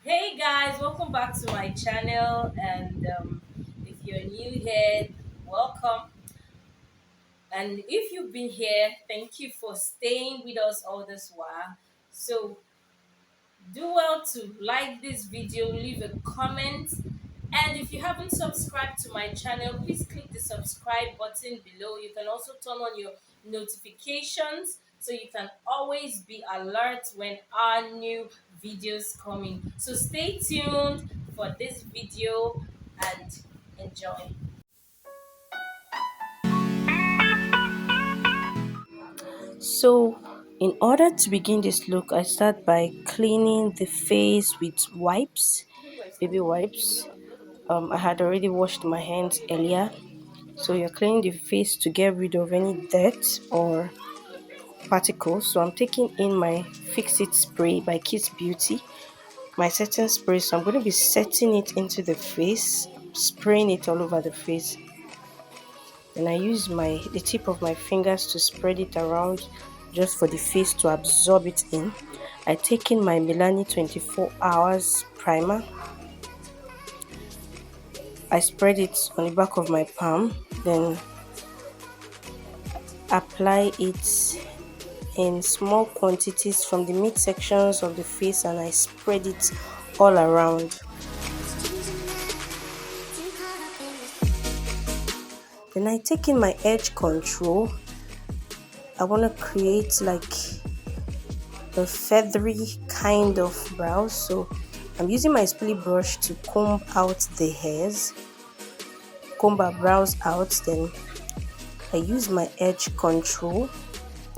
Hey guys, welcome back to my channel. And if you're new here, welcome. And if you've been here, thank you for staying with us all this while. So do well to like this video, leave a comment, and if you haven't subscribed to my channel, please click the subscribe button below. You can also turn on your notifications so you can always be alert when our new videos coming. So stay tuned for this video and enjoy. So, in order to begin this look, I start by cleaning the face with wipes, baby wipes. I had already washed my hands earlier, so you're cleaning the face to get rid of any dirt or particles. So I'm taking in my Fix It spray by Kids Beauty, my setting spray. So I'm going to be setting it into the face, spraying it all over the face. Then I use the tip of my fingers to spread it around just for the face to absorb it in. I take in my Milani 24 hours primer. I spread it on the back of my palm, then apply it in small quantities from the midsections of the face, and I spread it all around. Then I take in my edge control. I want to create like a feathery kind of brows, so I'm using my spoolie brush to comb out the hairs, comb our brows out. Then I use my edge control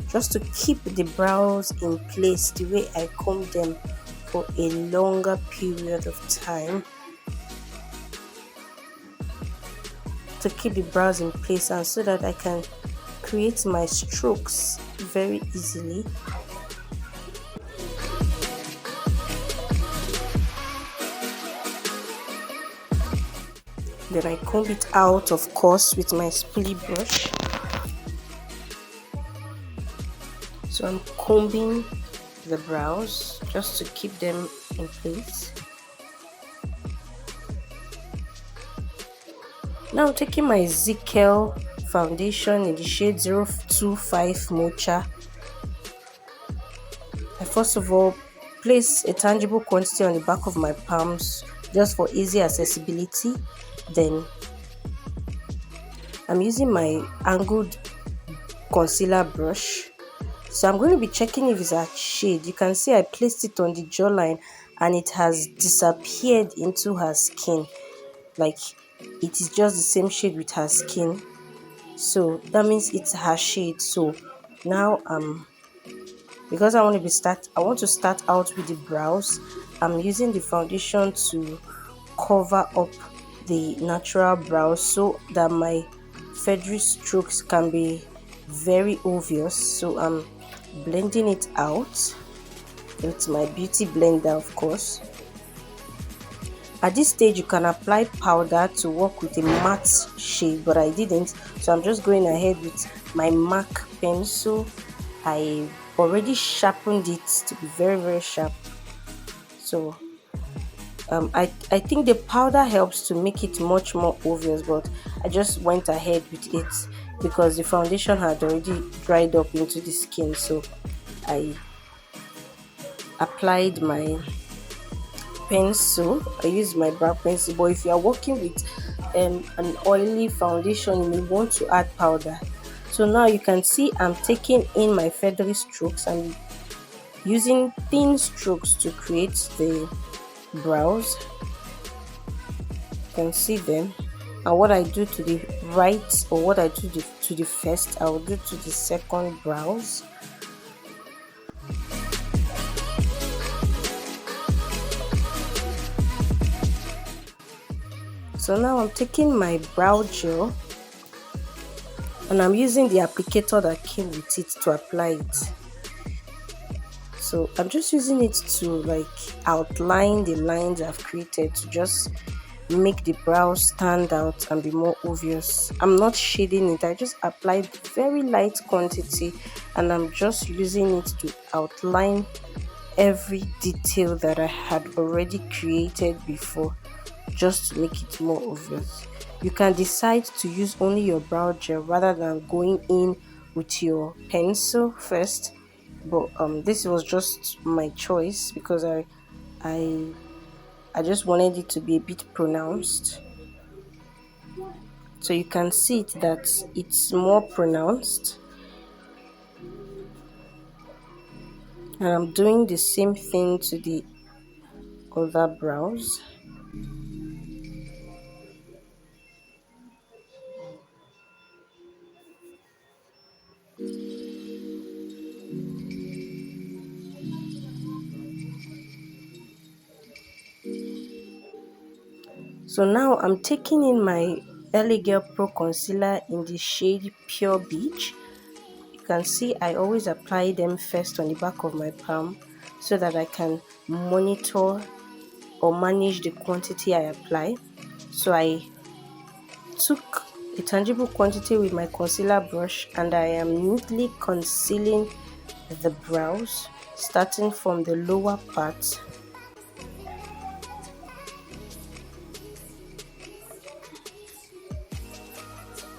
just to keep the brows in place the way I comb them for a longer period of time, to keep the brows in place and so that I can create my strokes very easily. Then I comb it out, of course, with my spoolie brush. So I'm combing the brows just to keep them in place. Now I'm taking my Zickel foundation in the shade 025 Mocha. I first of all place a tangible quantity on the back of my palms just for easy accessibility. Then I'm using my angled concealer brush. So I'm going to be checking if it's a shade. You can see I placed it on the jawline and it has disappeared into her skin. Like it is just the same shade with her skin. So that means it's her shade. So now because I want to start out with the brows, I'm using the foundation to cover up the natural brows so that my feathery strokes can be very obvious. So I'm blending it out with my beauty blender, of course. At this stage you can apply powder to work with a matte shade, but I didn't, so I'm just going ahead with my MAC pencil. I already sharpened it to be very sharp. So I think the powder helps to make it much more obvious, but I just went ahead with it because the foundation had already dried up into the skin. So I applied my pencil. I use my brow pencil, but if you are working with an oily foundation, you may want to add powder. So now you can see I'm taking in my feathery strokes and using thin strokes to create the brows. You can see them, and what I do to the right, or what I do to the first, I will do to the second brows. So now I'm taking my brow gel and I'm using the applicator that came with it to apply it. So I'm just using it to like outline the lines I've created to just make the brows stand out and be more obvious. I'm not shading it, I just applied very light quantity and I'm just using it to outline every detail that I had already created before, just to make it more obvious. You can decide to use only your brow gel rather than going in with your pencil first, but this was just my choice because I I just wanted it to be a bit pronounced. So you can see it that it's more pronounced, and I'm doing the same thing to the other brows. So now I'm taking in my LA Girl Pro Concealer in the shade Pure Beach. You can see I always apply them first on the back of my palm so that I can monitor or manage the quantity I apply. So I took a tangible quantity with my concealer brush and I am neatly concealing the brows starting from the lower part.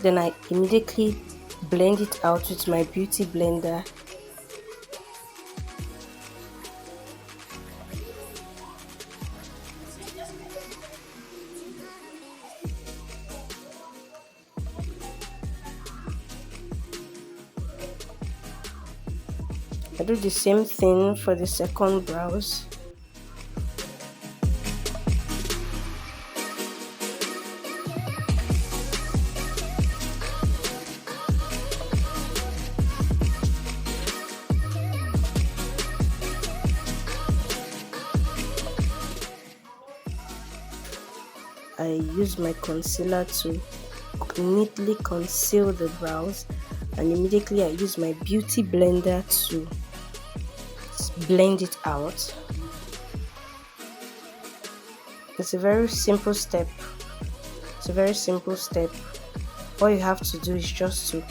Then I immediately blend it out with my beauty blender. I do the same thing for the second brows. I use my concealer to neatly conceal the brows, and immediately I use my beauty blender to blend it out. It's a very simple step. All you have to do is just to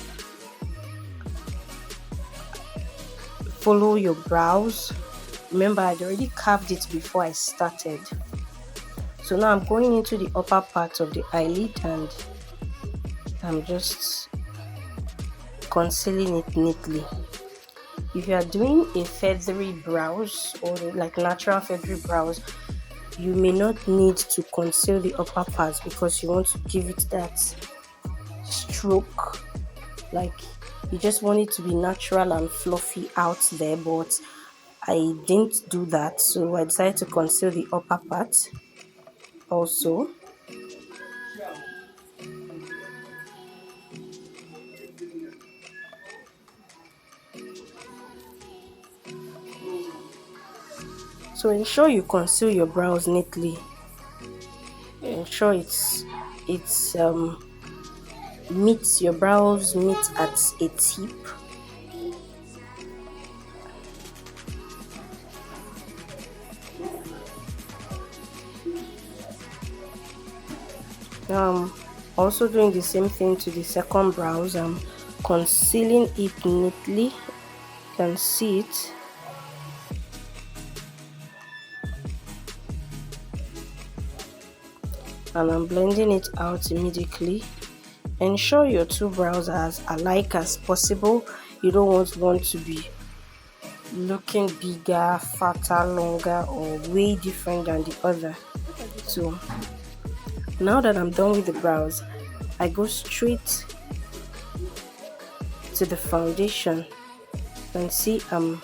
follow your brows. Remember, I'd already carved it before I started. So now I'm going into the upper part of the eyelid and I'm just concealing it neatly. If you are doing a feathery brows or like natural feathery brows, you may not need to conceal the upper parts because you want to give it that stroke, like you just want it to be natural and fluffy out there, but I didn't do that, so I decided to conceal the upper part also. So ensure you conceal your brows neatly. Ensure it's meets your brows meet at a tip. Now I'm also doing the same thing to the second brows. I'm concealing it neatly. You can see it. And I'm blending it out immediately. Ensure your two brows are as alike as possible. You don't want one to be looking bigger, fatter, longer, or way different than the other. So now that I'm done with the brows, I go straight to the foundation. You can see I'm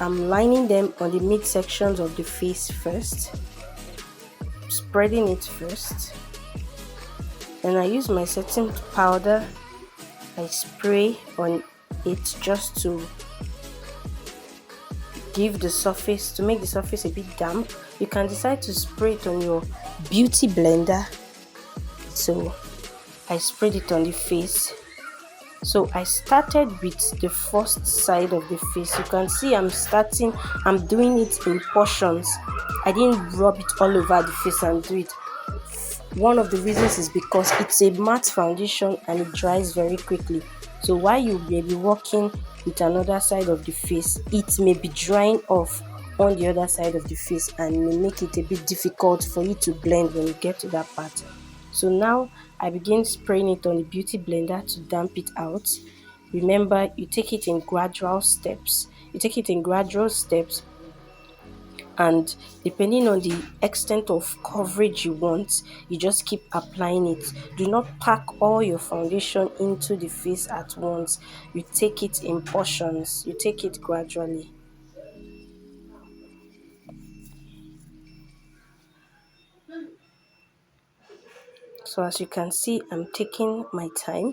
lining them on the midsections of the face first, spreading it first. Then I use my setting powder. I spray on it just to give the surface, to make the surface a bit damp. You can decide to spray it on your beauty blender. So I sprayed it on the face. So I started with the first side of the face. You can see I'm doing it in portions. I didn't rub it all over the face and do it. One of the reasons is because it's a matte foundation and it dries very quickly. So while you may be working, with another side of the face, it may be drying off on the other side of the face and may make it a bit difficult for you to blend when you get to that part. So now I begin spraying it on the beauty blender to damp it out. Remember, you take it in gradual steps. And depending on the extent of coverage you want, you just keep applying it. Do not pack all your foundation into the face at once. You take it in portions, you take it gradually. So as you can see, I'm taking my time.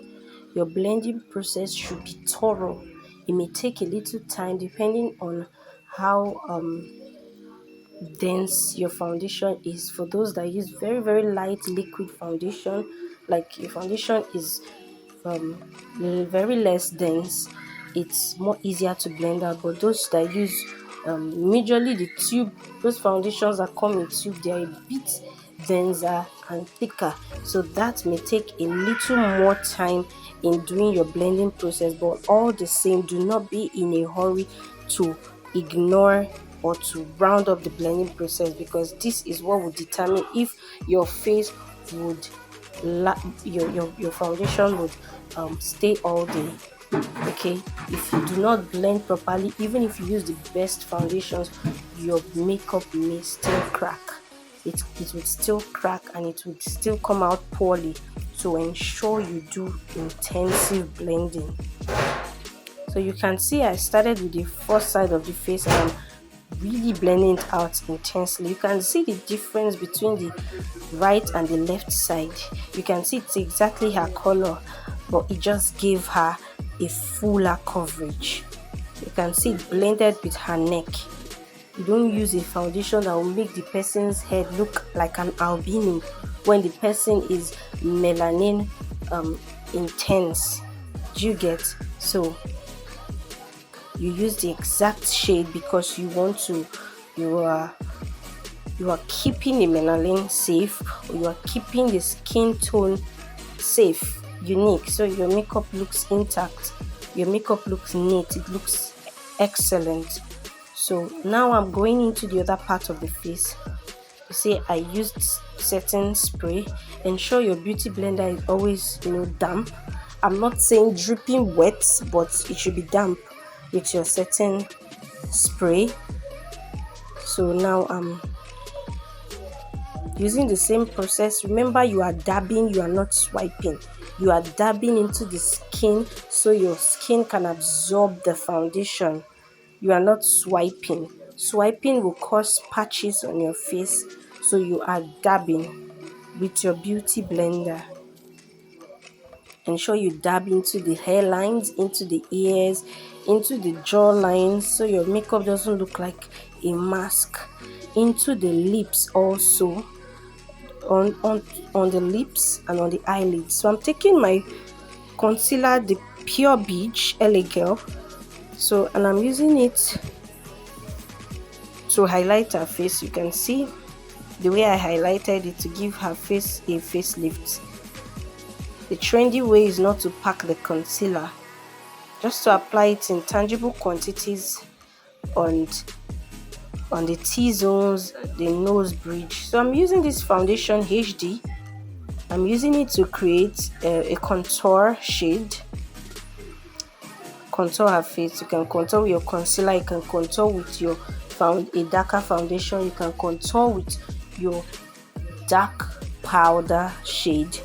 Your blending process should be thorough. It may take a little time depending on how dense your foundation is. For those that use very very light liquid foundation, like your foundation is very less dense, it's more easier to blend out. But those that use majorly the tube, those foundations that come in tube, they are a bit denser and thicker, so that may take a little more time in doing your blending process. But all the same, do not be in a hurry to ignore or to round up the blending process, because this is what will determine if your face would your foundation would stay all day. Okay, if you do not blend properly, even if you use the best foundations, your makeup may still crack. It would still crack and it would still come out poorly. So ensure you do intensive blending. So you can see I started with the first side of the face and I'm really blending it out intensely. You can see the difference between the right and the left side. You can see it's exactly her color, but it just gave her a fuller coverage. You can see it blended with her neck. You don't use a foundation that will make the person's head look like an albino when the person is melanin intense. Do you get? So you use the exact shade because you are keeping the melanin safe, or you are keeping the skin tone safe, unique, so your makeup looks intact, your makeup looks neat, it looks excellent. So now I'm going into the other part of the face. You see I used setting spray. Ensure your beauty blender is always damp. I'm not saying dripping wet, but it should be damp with your setting spray. So now I'm using the same process. Remember, you are dabbing, you are not swiping. You are dabbing into the skin so your skin can absorb the foundation. You are not swiping. Swiping will cause patches on your face, so you are dabbing with your beauty blender. Ensure you dab into the hairlines, into the ears, into the jawlines, so your makeup doesn't look like a mask. Into the lips also, on the lips and on the eyelids. So I'm taking my concealer, the Pure Beach LA Girl, and I'm using it to highlight her face. You can see the way I highlighted it to give her face a facelift. The trendy way is not to pack the concealer, just to apply it in tangible quantities on the T-zones, the nose bridge. So I'm using this foundation HD. I'm using it to create a contour shade. Contour her face. You can contour with your concealer, you can contour with your a darker foundation, you can contour with your dark powder shade,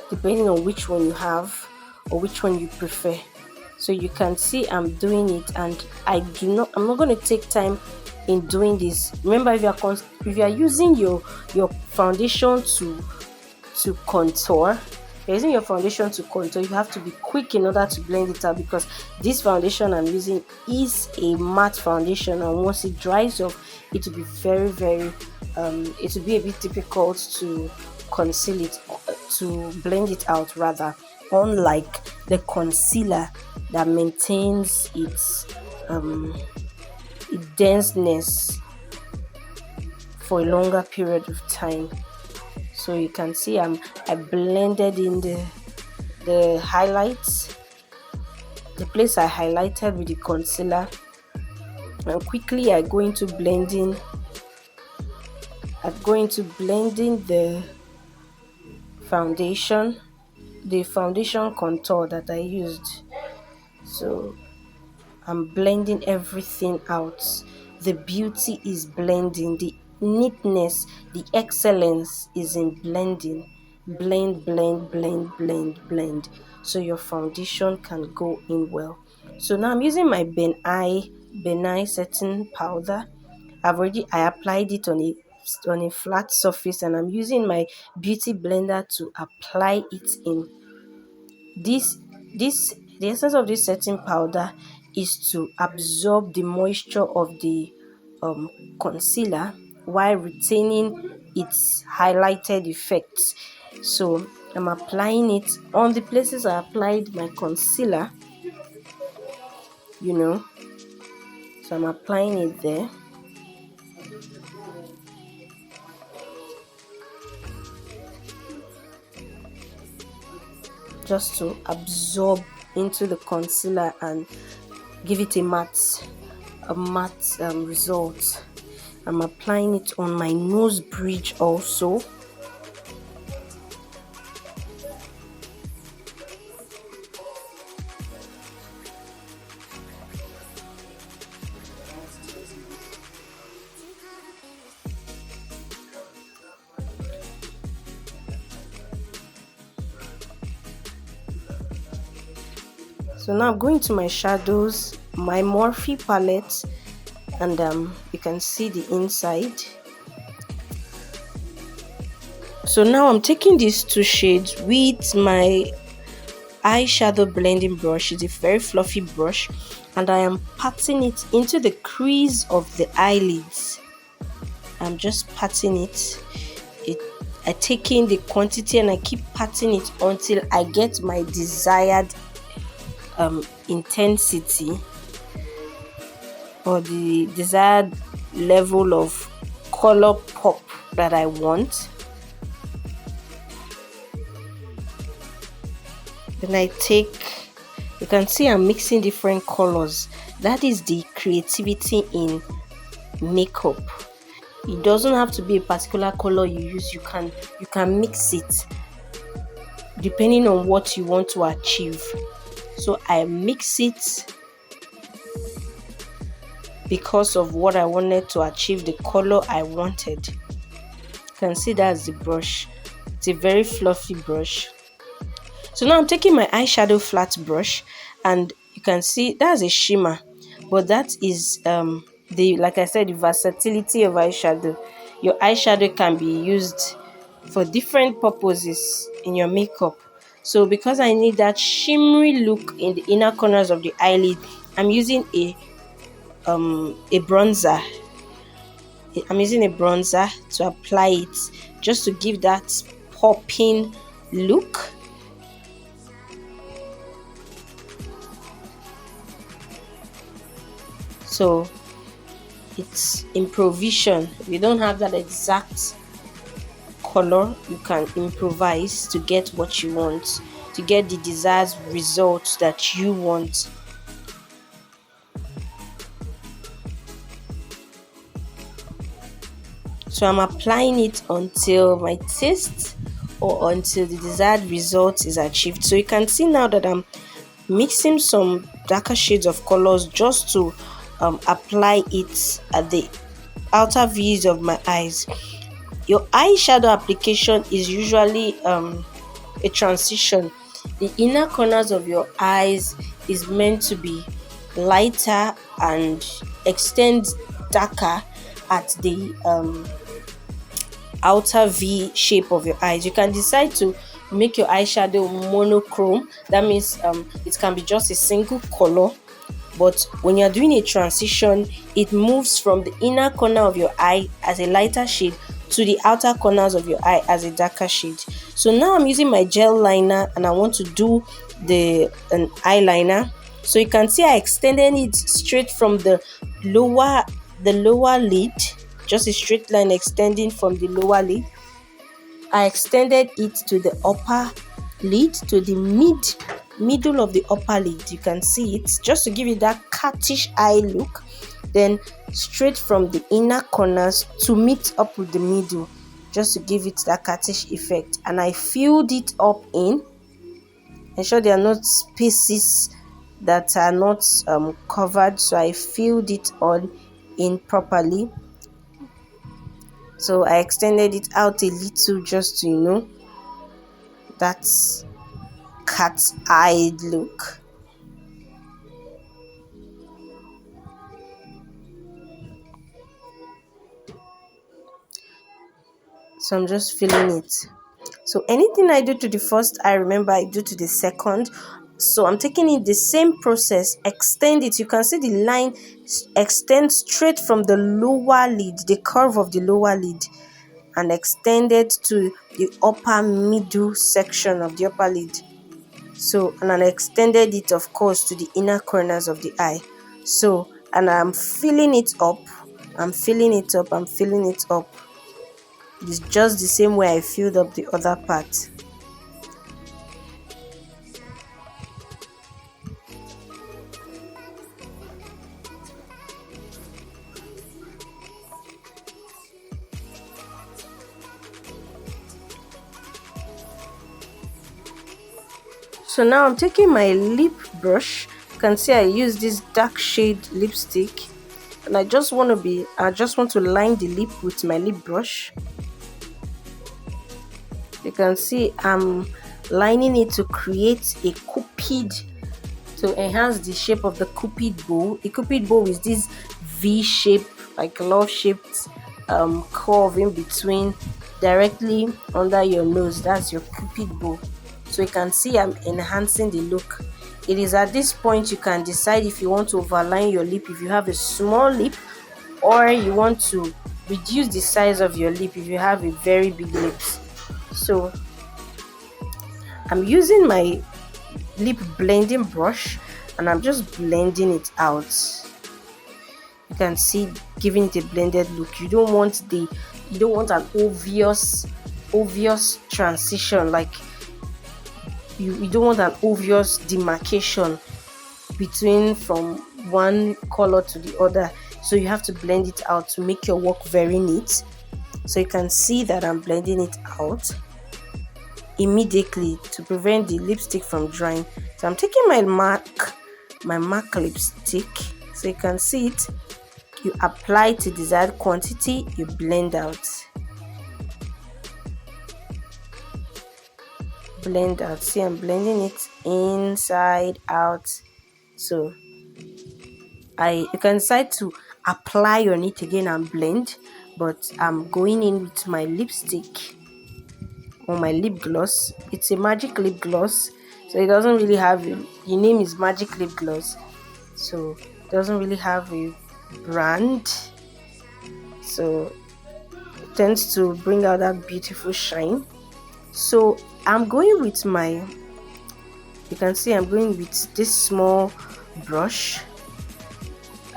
depending on which one you have or which one you prefer. So you can see I'm doing it, and I'm not going to take time in doing this. Remember, if you are using your foundation to contour, you have to be quick in order to blend it out, because this foundation I'm using is a matte foundation, and once it dries off, it will be very very it will be a bit difficult to conceal it, to blend it out rather, unlike the concealer that maintains its denseness for a longer period of time. So you can see I blended in the highlights the place I highlighted with the concealer, and quickly I go into blending. The foundation, the foundation contour that I used. So I'm blending everything out. The beauty is blending, the neatness, the excellence is in blending. Blend, blend, blend, blend, blend. So your foundation can go in well. So now I'm using my Ben Eye setting powder. I applied it on a flat surface, and I'm using my beauty blender to apply it in. The essence of this setting powder is to absorb the moisture of the concealer while retaining its highlighted effects. So I'm applying it on the places I applied my concealer, you know. So I'm applying it there. Just to absorb into the concealer and give it a matte result. I'm applying it on my nose bridge also. So now I'm going to my shadows, my Morphe palette, and you can see the inside. So now I'm taking these two shades with my eyeshadow blending brush. It's a very fluffy brush, and I am patting it into the crease of the eyelids. I'm just patting it. I take in the quantity and I keep patting it until I get my desired intensity, or the desired level of color pop that I want. Then you can see I'm mixing different colors. That is the creativity in makeup. It doesn't have to be a particular color you use. You can mix it depending on what you want to achieve. So I mix it because of what I wanted to achieve, the color I wanted. You can see that's the brush. It's a very fluffy brush. So now I'm taking my eyeshadow flat brush, and you can see that's a shimmer, but that is like I said, the versatility of eyeshadow. Your eyeshadow can be used for different purposes in your makeup. So because I need that shimmery look in the inner corners of the eyelid, I'm using a bronzer. I'm using a bronzer to apply it, just to give that popping look. So it's improvisation. If you don't have that exact color, you can improvise to get what you want, to get the desired results that you want. So I'm applying it until my taste or until the desired result is achieved. So you can see now that I'm mixing some darker shades of colors just to apply it at the outer V's of my eyes. Your eyeshadow application is usually a transition. The inner corners of your eyes is meant to be lighter and extend darker at the outer V shape of your eyes. You can decide to make your eyeshadow monochrome. That means it can be just a single color, but when you're doing a transition, it moves from the inner corner of your eye as a lighter shade to the outer corners of your eye as a darker shade. So now I'm using my gel liner and I want to do an eyeliner. So you can see I extended it straight from the lower lid, just a straight line extending from the lower lid. I extended it to the upper lid, to the mid middle of the upper lid. You can see it, just to give it that cattish eye look. Then straight from the inner corners to meet up with the middle, just to give it that cattish effect. And I filled it up in. Ensure there are not spaces that are not covered, so I filled it all in properly. So I extended it out a little, just to, you know, that cat-eyed look. So I'm just filling it. So anything I do to the first eye, remember I do to the second. So I'm taking it the same process, extend it. You can see the line extend straight from the lower lid, the curve of the lower lid, and extend it to the upper middle section of the upper lid. So, and I extended it, of course, to the inner corners of the eye. So, and I'm filling it up. I'm filling it up. I'm filling it up. It's just the same way I filled up the other part. So now I'm taking my lip brush. You can see I use this dark shade lipstick, and I just want to line the lip with my lip brush. You can see I'm lining it to create a cupid, to enhance the shape of the cupid bow. A cupid bow is this V shape, like love shaped curve in between, directly under your nose. That's your cupid bow. So you can see I'm enhancing the look. It is at this point you can decide if you want to overline your lip if you have a small lip, or you want to reduce the size of your lip if you have a very big lips. So I'm using my lip blending brush and I'm just blending it out. You can see, giving it a blended look. You don't want an obvious transition, like you don't want an obvious demarcation between from one color to the other. So you have to blend it out to make your work very neat. So you can see that I'm blending it out immediately to prevent the lipstick from drying. So I'm taking my MAC lipstick. So you can see it. You apply to desired quantity, you blend out. Blend out. See, I'm blending it inside out. So you can decide to apply on it again and blend, but I'm going in with my lipstick or my lip gloss. It's a magic lip gloss, so it doesn't really have the name is magic lip gloss, so it doesn't really have a brand, so it tends to bring out that beautiful shine. So I'm going with you can see I'm going with this small brush,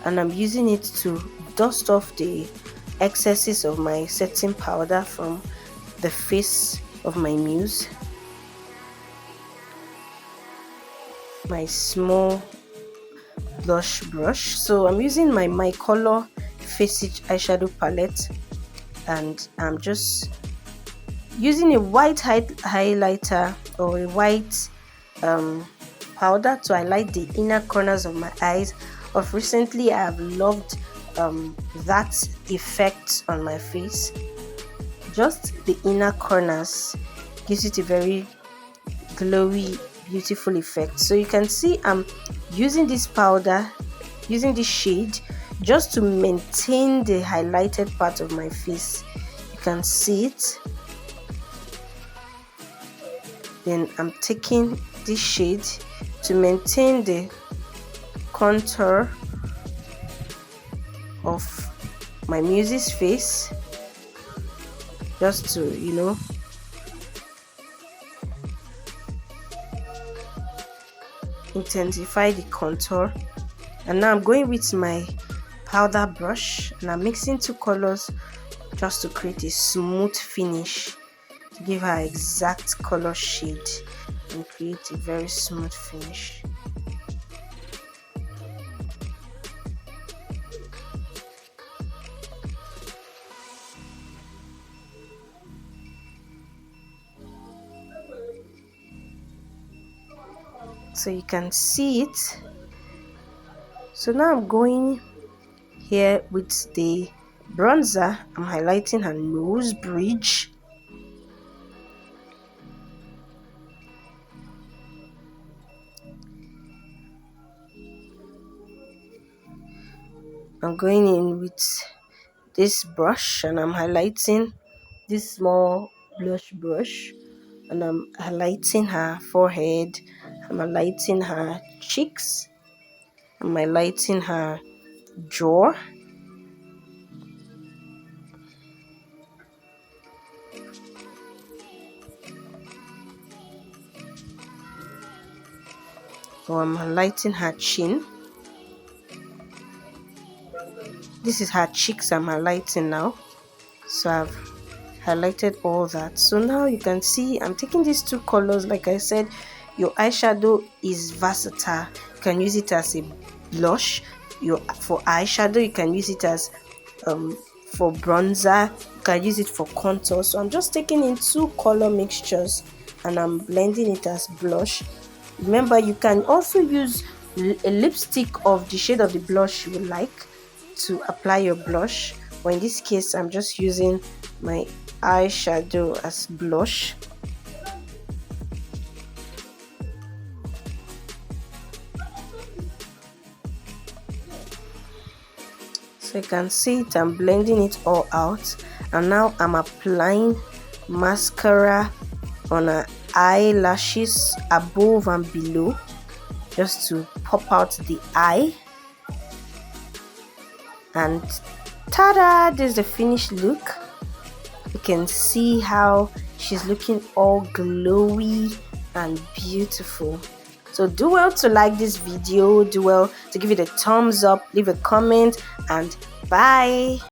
and I'm using it to dust off the excesses of my setting powder from the face of my muse. My small blush brush. So I'm using my color Faceit eyeshadow palette, and I'm just using a white highlighter or a white powder to highlight the inner corners of my eyes. Of recently, I have loved that effect on my face. Just the inner corners gives it a very glowy, beautiful effect. So you can see I'm using this powder, using this shade, just to maintain the highlighted part of my face. You can see it. Then I'm taking this shade to maintain the contour of my muse's face, just to, you know, intensify the contour. And now I'm going with my powder brush and I'm mixing two colors just to create a smooth finish, to give her exact color shade. and create a very smooth finish. So you can see it. So now I'm going here with the bronzer. I'm highlighting her nose bridge. I'm going in with this brush and I'm highlighting this small blush brush, and I'm highlighting her forehead, I'm highlighting her cheeks, I'm highlighting her jaw. So I'm highlighting her chin. This is her cheeks I'm highlighting now. So I've highlighted all that. So now you can see I'm taking these two colors. Like I said, your eyeshadow is versatile. You can use it as a blush. For eyeshadow, you can use it as for bronzer, you can use it for contour. So I'm just taking in two color mixtures and I'm blending it as blush. Remember, you can also use a lipstick of the shade of the blush you would like to apply your blush, but in this case I'm just using my eyeshadow as blush. So you can see it, I'm blending it all out, and now I'm applying mascara on her eyelashes above and below just to pop out the eye. And ta-da, this is the finished look. You can see how she's looking all glowy and beautiful. So do well to like this video, do well to give it a thumbs up, leave a comment, and bye.